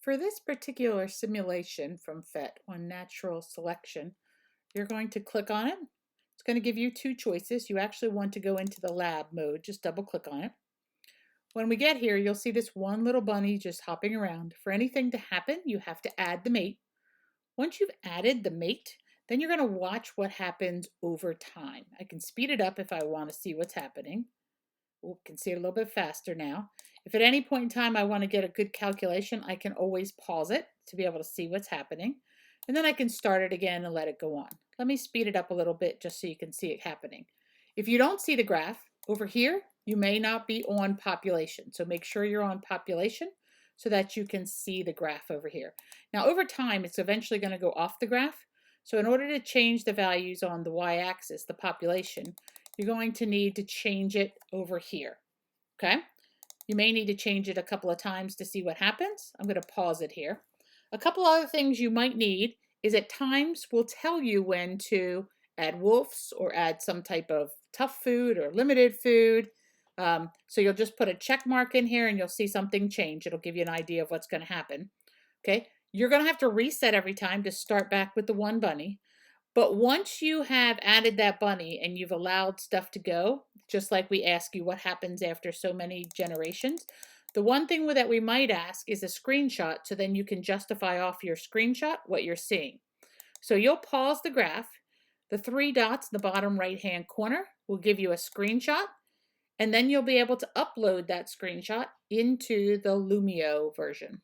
For this particular simulation from PhET on natural selection, you're going to click on it. It's going to give you two choices. You actually want to go into the lab mode. Just double click on it. When we get here, you'll see this one little bunny just hopping around. For anything to happen, you have to add the mate. Once you've added the mate, then you're going to watch what happens over time. I can speed it up if I want to see what's happening. We can see it a little bit faster now. If at any point in time I want to get a good calculation, I can always pause it to be able to see what's happening. And then I can start it again and let it go on. Let me speed it up a little bit just so you can see it happening. If you don't see the graph, over here, you may not be on population. So make sure you're on population so that you can see the graph over here. Now over time, it's eventually going to go off the graph. So in order to change the values on the y-axis, the population, you're going to need to change it over here, okay? You may need to change it a couple of times to see what happens. I'm going to pause it here. A couple other things you might need is at times we'll tell you when to add wolves or add some type of tough food or limited food. So you'll just put a check mark in here and you'll see something change. It'll give you an idea of what's going to happen, okay? You're going to have to reset every time to start back with the one bunny. But once you have added that bunny and you've allowed stuff to go, just like we ask you what happens after so many generations, the one thing that we might ask is a screenshot so then you can justify off your screenshot what you're seeing. So you'll pause the graph. The three dots in the bottom right-hand corner will give you a screenshot, and then you'll be able to upload that screenshot into the Lumio version.